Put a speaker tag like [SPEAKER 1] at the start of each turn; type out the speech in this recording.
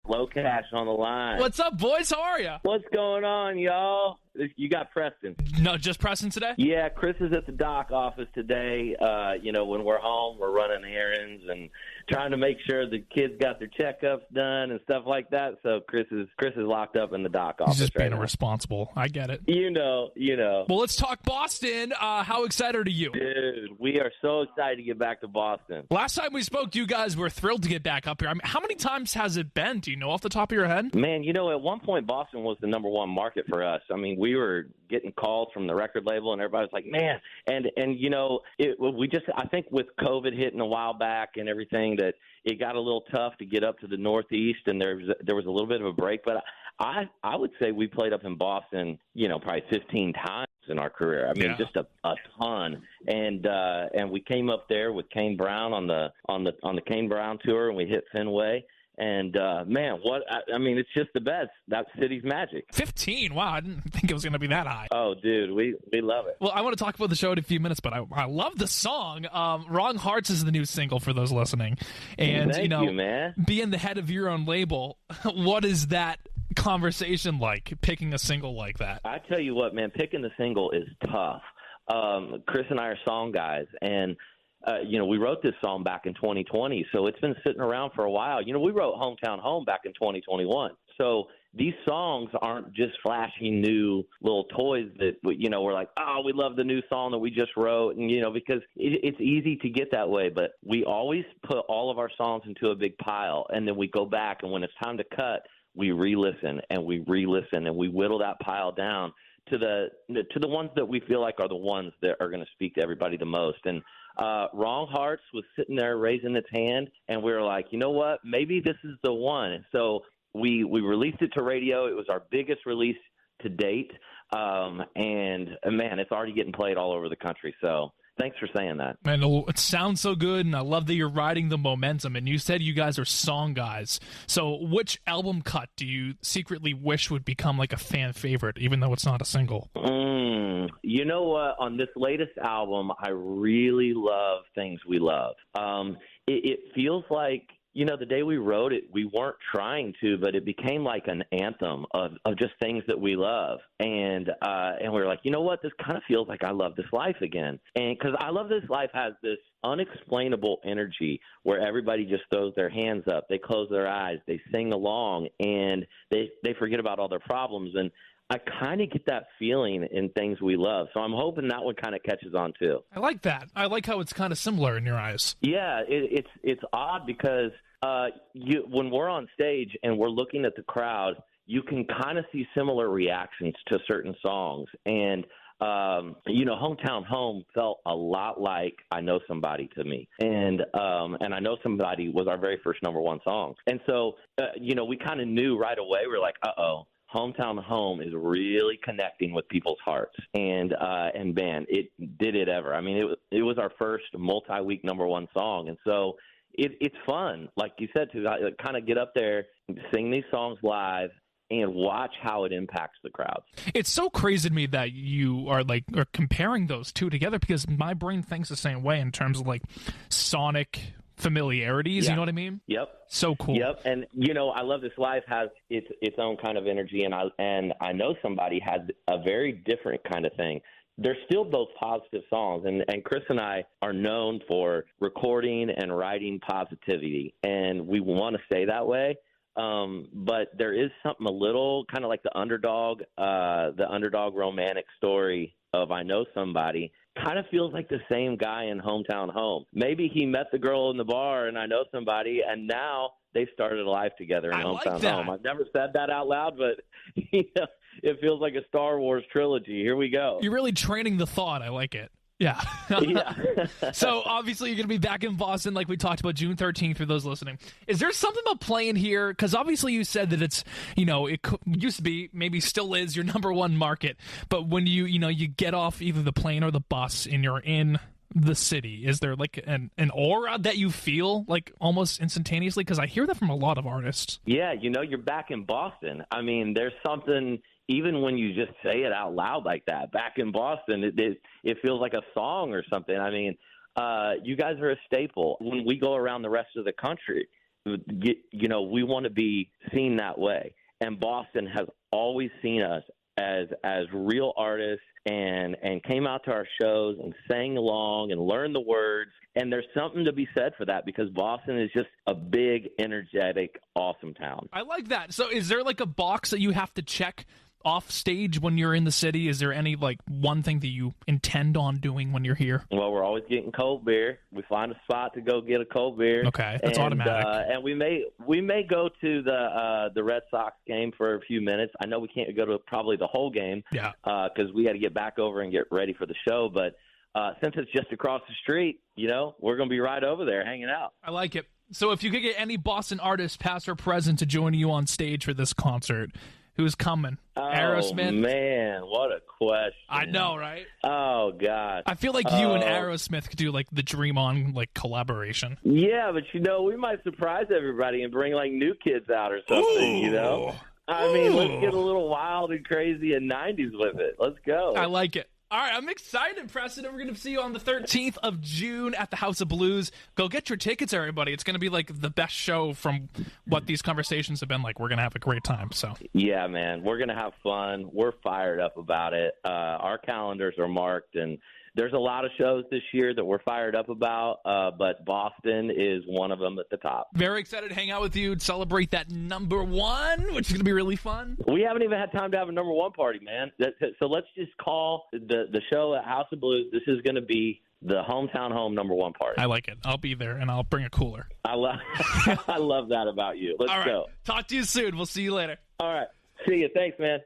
[SPEAKER 1] LOCASH on the line.
[SPEAKER 2] What's up, boys? How are you?
[SPEAKER 1] What's going on, y'all? You got Preston.
[SPEAKER 2] No, just Preston today?
[SPEAKER 1] Yeah, Chris is at the dock office today. When we're home, we're running errands and trying to make sure the kids got their checkups done and stuff like that. So Chris is locked up in the dock office.
[SPEAKER 2] He's just being
[SPEAKER 1] right now.
[SPEAKER 2] Responsible. I get it.
[SPEAKER 1] You know.
[SPEAKER 2] Well, let's talk Boston. How excited are you?
[SPEAKER 1] Dude, we are so excited to get back to Boston.
[SPEAKER 2] Last time we spoke, you guys were thrilled to get back up here. I mean, how many times has it been? Do you know off the top of your head?
[SPEAKER 1] Man, at one point Boston was the number one market for us. I mean, we were getting calls from the record label, and everybody was like, man. I think with COVID hitting a while back and everything, that it got a little tough to get up to the Northeast, and there was a little bit of a break. But I would say we played up in Boston, probably 15 times in our career. I mean, just a ton. And we came up there with Kane Brown on the Kane Brown tour, and we hit Fenway. And, it's just the best. That city's magic.
[SPEAKER 2] 15? Wow, I didn't think it was going to be that high.
[SPEAKER 1] Oh, dude, we love it.
[SPEAKER 2] Well, I want to talk about the show in a few minutes, but I love the song. Wrong Hearts is the new single for those listening. And,
[SPEAKER 1] Thank you, man.
[SPEAKER 2] Being the head of your own label, what is that conversation like, picking a single like that?
[SPEAKER 1] I tell you what, man, picking the single is tough. Chris and I are song guys, and we wrote this song back in 2020, so it's been sitting around for a while. We wrote Hometown Home back in 2021. So these songs aren't just flashy new little toys that, we're like, oh, we love the new song that we just wrote. And, because it's easy to get that way. But we always put all of our songs into a big pile, and then we go back. And when it's time to cut, we re-listen and we whittle that pile down to the ones that we feel like are the ones that are going to speak to everybody the most. And Wrong Hearts was sitting there raising its hand, and we were like, you know what, maybe this is the one. And so we released it to radio. It was our biggest release to date, and man, it's already getting played all over the country. So thanks for saying that.
[SPEAKER 2] Man, it sounds so good, and I love that you're riding the momentum. And you said you guys are song guys. So which album cut do you secretly wish would become like a fan favorite, even though it's not a single?
[SPEAKER 1] You know what? On this latest album, I really love Things We Love. It feels like, the day we wrote it, we weren't trying to, but it became like an anthem of just things that we love. And we were like, you know what? This kind of feels like I Love This Life again. And because I Love This Life has this unexplainable energy where everybody just throws their hands up, they close their eyes, they sing along, and they forget about all their problems. And I kind of get that feeling in Things We Love. So I'm hoping that one kind of catches on too.
[SPEAKER 2] I like that. I like how it's kind of similar in your eyes.
[SPEAKER 1] Yeah, it's odd because when we're on stage and we're looking at the crowd, you can kind of see similar reactions to certain songs. And, Hometown Home felt a lot like I Know Somebody to me. And I Know Somebody was our very first number one song. And so, we kind of knew right away, we're like, uh-oh. Hometown Home is really connecting with people's hearts, and man, it did it ever. I mean, it was our first multi-week number one song, and so it's fun, like you said, to kind of get up there, sing these songs live, and watch how it impacts the crowds. It's
[SPEAKER 2] so crazy to me that you are comparing those two together, because my brain thinks the same way in terms of like sonic familiarities, You know what I mean?
[SPEAKER 1] Yep.
[SPEAKER 2] So cool.
[SPEAKER 1] Yep. And I Love This Life has its own kind of energy, and I Know Somebody has a very different kind of thing. They're still both positive songs, and Chris and I are known for recording and writing positivity, and we want to stay that way. But there is something a little kind of like the underdog romantic story of I Know Somebody. Kind of feels like the same guy in Hometown Home. Maybe he met the girl in the bar and I Know Somebody, and now they started a life together in Hometown Home. I've never said that out loud, but it feels like a Star Wars trilogy. Here we go.
[SPEAKER 2] You're really training the thought. I like it. Yeah. So obviously you're going to be back in Boston like we talked about June 13th for those listening. Is there something about playing here? Because obviously you said that it's, it used to be, maybe still is your number one market. But when you get off either the plane or the bus and you're in the city, is there like an aura that you feel like almost instantaneously? Because I hear that from a lot of artists.
[SPEAKER 1] Yeah, you're back in Boston. I mean, there's something, even when you just say it out loud like that, back in Boston, it feels like a song or something. I mean, you guys are a staple. When we go around the rest of the country, we want to be seen that way. And Boston has always seen us as real artists and came out to our shows and sang along and learned the words. And there's something to be said for that because Boston is just a big, energetic, awesome town.
[SPEAKER 2] I like that. So is there like a box that you have to check off stage when you're in the city? Is there any like one thing that you intend on doing when you're here?
[SPEAKER 1] Well, we're always getting cold beer. We find a spot to go get a cold beer.
[SPEAKER 2] Okay, that's automatic.
[SPEAKER 1] And we may go to the Red Sox game for a few minutes. I know we can't go to probably the whole game.
[SPEAKER 2] Yeah.
[SPEAKER 1] Because we got to get back over and get ready for the show. But since it's just across the street, we're going to be right over there hanging out.
[SPEAKER 2] I like it. So if you could get any Boston artist, past or present, to join you on stage for this concert, who's coming? Aerosmith?
[SPEAKER 1] Oh, man, what a question.
[SPEAKER 2] I know, right?
[SPEAKER 1] Oh, God.
[SPEAKER 2] I feel like you and Aerosmith could do, like, the Dream On, like, collaboration.
[SPEAKER 1] Yeah, but, we might surprise everybody and bring, like, New Kids out or something,
[SPEAKER 2] Ooh.
[SPEAKER 1] I mean, let's get a little wild and crazy and 90s with it. Let's go.
[SPEAKER 2] I like it. All right, I'm excited, Preston. We're going to see you on the 13th of June at the House of Blues. Go get your tickets, everybody. It's going to be like the best show from what these conversations have been like. We're going to have a great time. So
[SPEAKER 1] yeah, man, we're going to have fun. We're fired up about it. Our calendars are marked, and there's a lot of shows this year that we're fired up about, but Boston is one of them at the top.
[SPEAKER 2] Very excited to hang out with you and celebrate that number one, which is going to be really fun.
[SPEAKER 1] We haven't even had time to have a number one party, man. So let's just call the show at House of Blues. This is going to be the hometown home number one party.
[SPEAKER 2] I like it. I'll be there, and I'll bring a cooler.
[SPEAKER 1] I love that about you. Let's go.
[SPEAKER 2] Talk to you soon. We'll see you later.
[SPEAKER 1] All right. See you. Thanks, man.